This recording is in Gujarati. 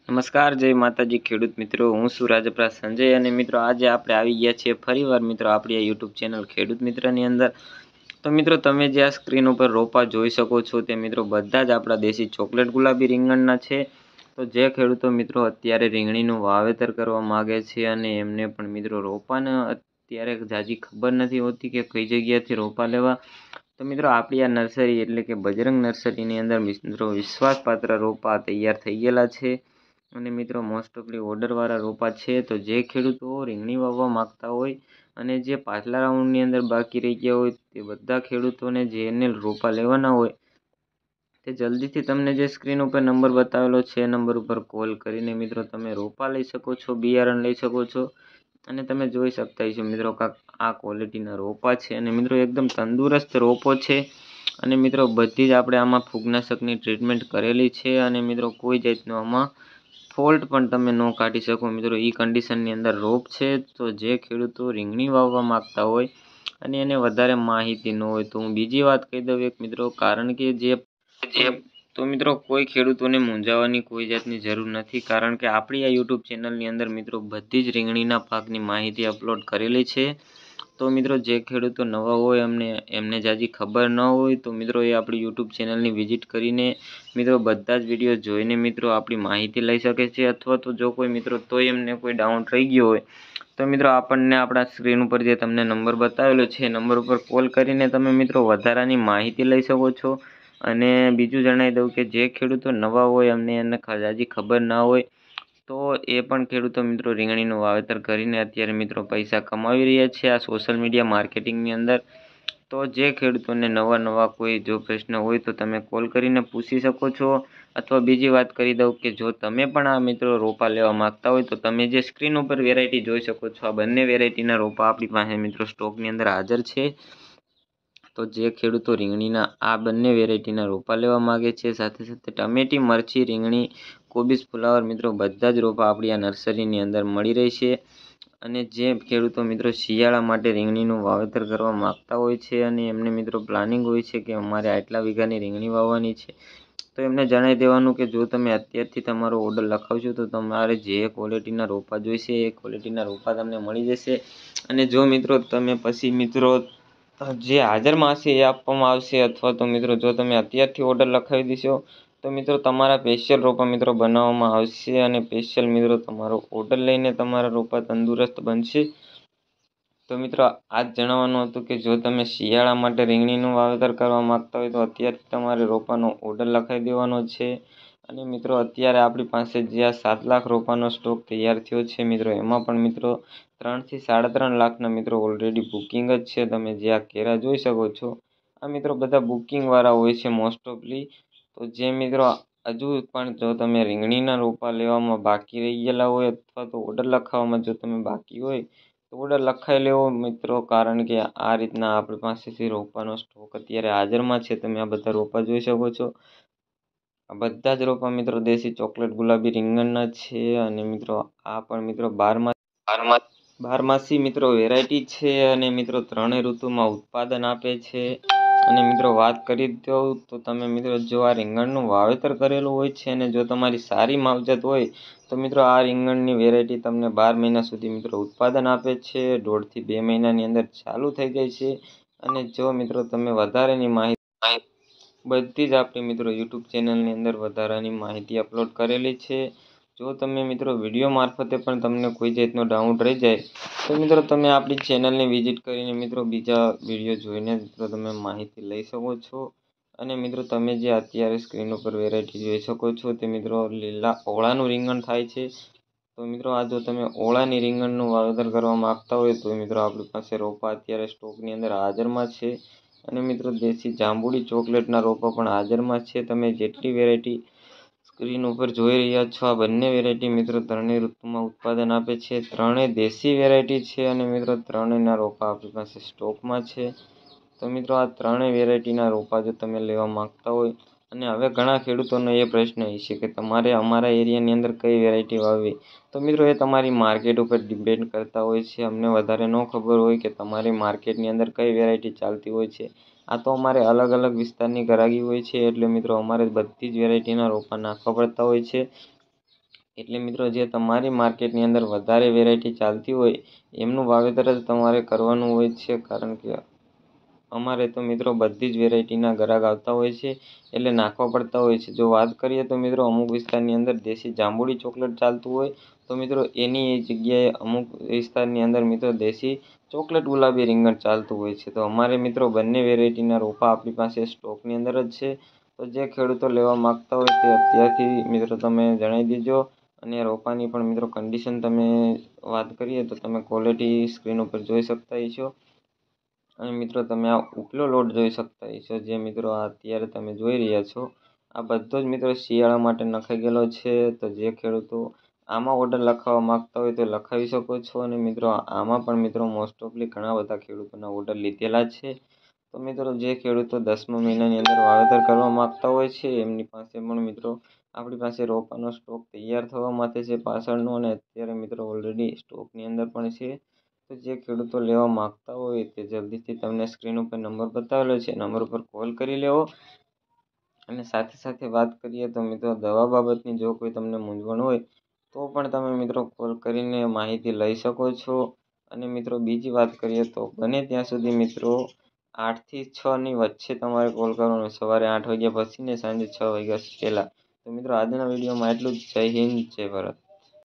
નમસ્કાર, જય માતાજી ખેડૂત મિત્રો. હું છું રાજપરા સંજય અને મિત્રો આજે આપણે આવી ગયા છીએ ફરીવાર મિત્રો આપણી આ યુટ્યુબ ચેનલ ખેડૂત મિત્રની અંદર. તો મિત્રો તમે જે આ સ્ક્રીન ઉપર રોપા જોઈ શકો છો તે મિત્રો બધા જ આપણા દેશી ચોકલેટ ગુલાબી રીંગણના છે. તો જે ખેડૂતો મિત્રો અત્યારે રીંગણીનું વાવેતર કરવા માગે છે અને એમને પણ મિત્રો રોપાને અત્યારે જાજી ખબર નથી હોતી કે કઈ જગ્યાથી રોપા લેવા, તો મિત્રો આપણી આ નર્સરી એટલે કે બજરંગ નર્સરીની અંદર મિત્રો વિશ્વાસપાત્ર રોપા તૈયાર થઈ ગયેલા છે. અને મિત્રો મોસ્ટ ઓફલી ઓર્ડરવાળા રોપા છે. તો જે ખેડૂતો રીંગણી વાવવા માગતા હોય અને જે પાછલા રાઉન્ડની અંદર બાકી રહી ગયા હોય તે બધા ખેડૂતોને જેને રોપા લેવાના હોય તે જલ્દીથી તમને જે સ્ક્રીન ઉપર નંબર બતાવેલો છે એ નંબર ઉપર કોલ કરીને મિત્રો તમે રોપા લઈ શકો છો, બિયારણ લઈ શકો છો. અને તમે જોઈ શકતા છો મિત્રો આ ક્વોલિટીના રોપા છે અને મિત્રો એકદમ તંદુરસ્ત રોપો છે. અને મિત્રો બધી જ આપણે આમાં ફૂગનાશકની ટ્રીટમેન્ટ કરેલી છે અને મિત્રો કોઈ જાતનો આમાં ફોલ્ટ પણ તમે ન કાઢી શકો મિત્રો. એ કન્ડિશનની અંદર રોપ છે. તો જે ખેડૂતો રીંગણી વાવવા માગતા હોય અને એને વધારે માહિતી ન હોય તો હું બીજી વાત કહી દઉં એક મિત્રો, કારણ કે તો મિત્રો કોઈ ખેડૂતોને મૂંઝાવવાની કોઈ જાતની જરૂર નથી, કારણ કે આપણી આ યુટ્યુબ ચેનલની અંદર મિત્રો બધી જ રીંગણીના પાકની માહિતી અપલોડ કરેલી છે. તો મિત્રો જે ખેડૂતો નવા હોય એમને જાજી ખબર ન હોય તો મિત્રો એ આપણી યુટ્યુબ ચેનલની વિઝિટ કરીને મિત્રો બધા જ વિડીયો જોઈને મિત્રો આપણી માહિતી લઈ શકે છે. અથવા તો જો કોઈ મિત્રો તોય એમને કોઈ ડાઉટ રહી ગયો હોય તો મિત્રો આપણને આપણા સ્ક્રીન ઉપર જે તમને નંબર બતાવેલો છે એ નંબર ઉપર કોલ કરીને તમે મિત્રો વધારાની માહિતી લઈ શકો છો. અને બીજું જણાવી દઉં કે જે ખેડૂતો નવા હોય એને જાજી ખબર ના હોય તો એ પણ ખેડૂતો મિત્રો રીંગણીનું વાવેતર કરીને અત્યારે મિત્રો પૈસા કમાવી રહ્યા છે આ સોશિયલ મીડિયા માર્કેટિંગની અંદર. તો જે ખેડૂતોને નવા કોઈ જો પ્રશ્ન હોય તો તમે કોલ કરીને પૂછી શકો છો. અથવા બીજી વાત કરી દઉં કે જો તમે પણ આ મિત્રો રોપા લેવા માગતા હોય તો તમે જે સ્ક્રીન ઉપર વેરાયટી જોઈ શકો છો, આ બંને વેરાયટીના રોપા આપણી પાસે મિત્રો સ્ટોકની અંદર હાજર છે. તો જે ખેડૂતો રીંગણીના આ બંને વેરાયટીના રોપા લેવા માગે છે, સાથે સાથે ટમેટી, મરચી, રીંગણી, કોબીજ, ફુલાવર મિત્રો બધા જ રોપા આપણી આ નર્સરીની અંદર મળી રહેશે. અને જે ખેડૂતો મિત્રો શિયાળા માટે રીંગણીનું વાવેતર કરવા માગતા હોય છે અને એમને મિત્રો પ્લાનિંગ હોય છે કે અમારે આટલા વીઘાની રીંગણી વાવવાની છે, તો એમને જણાવી દેવાનું કે જો તમે અત્યારથી તમારો ઓર્ડર લખાવશો તો તમારે જે ક્વોલિટીના રોપા જોઈશે એ ક્વોલિટીના રોપા તમને મળી જશે. અને જો મિત્રો તમે પછી મિત્રો જે હાજરમાં હશે એ આપવામાં આવશે. અથવા તો મિત્રો જો તમે અત્યારથી ઓર્ડર લખાવી દેશો તો મિત્રો તમારા સ્પેશિયલ રોપા મિત્રો બનાવવામાં આવશે અને સ્પેશિયલ મિત્રો તમારો ઓર્ડર લઈને તમારા રોપા તંદુરસ્ત બનશે. તો મિત્રો આ જ જણાવવાનું હતું કે જો તમે શિયાળા માટે રીંગણીનું વાવેતર કરવા માગતા હોય તો અત્યારથી તમારે રોપાનો ઓર્ડર લખાવી દેવાનો છે. અને મિત્રો અત્યારે આપણી પાસે જે આ 7 લાખ રોપાનો સ્ટોક તૈયાર થયો છે મિત્રો, એમાં પણ મિત્રો 3 થી 3.5 લાખના મિત્રો ઓલરેડી બુકિંગ જ છે. તમે જે આ કેરા જોઈ શકો છો આ મિત્રો બધા બુકિંગવાળા હોય છે મોસ્ટ ઓફલી. તો જે મિત્રો હજુ પણ જો તમે રીંગણીના રોપા લેવામાં બાકી રહી ગયેલા હોય અથવા તો ઓર્ડર લખાવવામાં જો તમે બાકી હોય તો ઓર્ડર લખાવી લેવો મિત્રો, કારણ કે આ રીતના આપણી પાસેથી રોપાનો સ્ટોક અત્યારે હાજરમાં છે. તમે આ બધા રોપા જોઈ શકો છો. આ બધા જ રોપા મિત્રો દેશી ચોકલેટ ગુલાબી રીંગણના છે. અને મિત્રો આ પણ મિત્રો બારમાસી મિત્રો વેરાયટી છે અને મિત્રો ત્રણેય ઋતુમાં ઉત્પાદન આપે છે. અને મિત્રો વાત કરી દઉં તો તમે મિત્રો જો આ રીંગણનું વાવેતર કરેલું હોય છે અને જો તમારી સારી માવજત હોય તો મિત્રો આ રીંગણની વેરાયટી તમને 12 મહિના સુધી મિત્રો ઉત્પાદન આપે છે. 1.5 થી 2 મહિનાની અંદર ચાલુ થઈ જાય છે. અને જો મિત્રો તમે વધારેની માહિતી બધી જ આપણી મિત્રો યુટ્યુબ ચેનલની અંદર વધારાની માહિતી અપલોડ કરેલી છે. જો તમે મિત્રો વિડીયો મારફતે પણ તમને કોઈ જાતનો ડાઉટ રહી જાય તો મિત્રો તમે આપણી ચેનલને વિઝિટ કરીને મિત્રો બીજા વિડીયો જોઈને મિત્રો તમે માહિતી લઈ શકો છો. અને મિત્રો તમે જે અત્યારે સ્ક્રીન ઉપર વેરાયટી જોઈ શકો છો તે મિત્રો લીલા ઓળાનું રીંગણ થાય છે. તો મિત્રો આ જો તમે ઓળાની રીંગણનું વાવેતર કરવા માગતા હોય તો મિત્રો આપણી પાસે રોપા અત્યારે સ્ટોકની અંદર હાજરમાં છે. અને મિત્રો દેશી જાંબુડી ચોકલેટના રોપા પણ હાજરમાં છે. તમે જેટલી વેરાયટી સ્ક્રીન ઉપર જોઈ રહ્યા છો આ બંને વેરાયટી મિત્રો ત્રણેય ઋતુમાં ઉત્પાદન આપે છે. ત્રણેય દેશી વેરાયટી છે અને મિત્રો ત્રણેયના રોપા આપણી પાસે સ્ટોકમાં છે. તો મિત્રો આ ત્રણેય વેરાયટીના રોપા જો તમે લેવા માગતા હોય, અને હવે ઘણા ખેડૂતોનો એ પ્રશ્ન હશે કે તમારે અમારા એરિયાની અંદર કઈ વેરાયટી વાવવી, તો મિત્રો એ તમારી માર્કેટ ઉપર ડિપેન્ડ કરતા હોય છે. અમને વધારે ન ખબર હોય કે તમારી માર્કેટની અંદર કઈ વેરાયટી ચાલતી હોય છે. આ તો અમારે અલગ અલગ વિસ્તારની ઘરાકી હોય છે એટલે મિત્રો અમારે બધી જ વેરાયટીના રોપા નાખવા પડતા હોય છે. એટલે મિત્રો જે તમારી માર્કેટની અંદર વધારે વેરાયટી ચાલતી હોય એમનું વાવેતર જ તમારે કરવાનું હોય છે, કારણ કે અમારે તો મિત્રો બધી જ વેરાયટીના ગ્રાહક આવતા હોય છે એટલે નાખવા પડતા હોય છે. જો વાત કરીએ તો મિત્રો અમુક વિસ્તારની અંદર દેશી જાંબુડી ચોકલેટ ચાલતું હોય તો મિત્રો એની જગ્યાએ અમુક વિસ્તારની અંદર મિત્રો દેશી ચોકલેટ ગુલાબી રીંગણ ચાલતું હોય છે. તો અમારે મિત્રો બંને વેરાયટીના રોપા આપણી પાસે સ્ટોકની અંદર જ છે. તો જે ખેડૂતો લેવા માગતા હોય તે અત્યારથી મિત્રો તમે જણાવી દેજો. અને રોપાની પણ મિત્રો કન્ડિશન તમે વાત કરીએ તો તમે ક્વોલિટી સ્ક્રીન ઉપર જોઈ શકતા હશો. અને મિત્રો તમે આ ઉપલો લોટ જોઈ શકતા હશો, જે મિત્રો અત્યારે તમે જોઈ રહ્યા છો. આ બધો જ મિત્રો શિયાળા માટે નખાઈ ગયેલો છે. તો જે ખેડૂતો આમાં ઓર્ડર લખાવવા માગતા હોય તો લખાવી શકો છો. અને મિત્રો આમાં પણ મિત્રો મોસ્ટ ઓફલી ઘણા બધા ખેડૂતોના ઓર્ડર લીધેલા છે. તો મિત્રો જે ખેડૂતો 10મા મહિનાની અંદર વાવેતર કરવા માગતા હોય છે એમની પાસે પણ મિત્રો આપણી પાસે રોપાનો સ્ટોક તૈયાર થવા માટે છે પાછળનો, અને અત્યારે મિત્રો ઓલરેડી સ્ટોકની અંદર પણ છે. તો જે ખેડૂતો લેવા માગતા હોય તે જલ્દીથી તમને સ્ક્રીન ઉપર નંબર બતાવેલો છે, નંબર ઉપર કોલ કરી લેવો. અને સાથે સાથે વાત કરીએ તો મિત્રો દવા બાબતની જો કોઈ તમને મૂંઝવણ હોય તો પણ તમે મિત્રો કોલ કરીને માહિતી લઈ શકો છો. અને મિત્રો બીજી વાત કરીએ તો બને ત્યાં સુધી મિત્રો 8 થી 6ની વચ્ચે તમારે કોલ કરવાનો, સવારે 8 વાગ્યા પછી ને સાંજે 6 વાગ્યા પહેલાં. તો મિત્રો આજના વિડીયોમાં એટલું જ. જય હિન્દ, જય ભારત.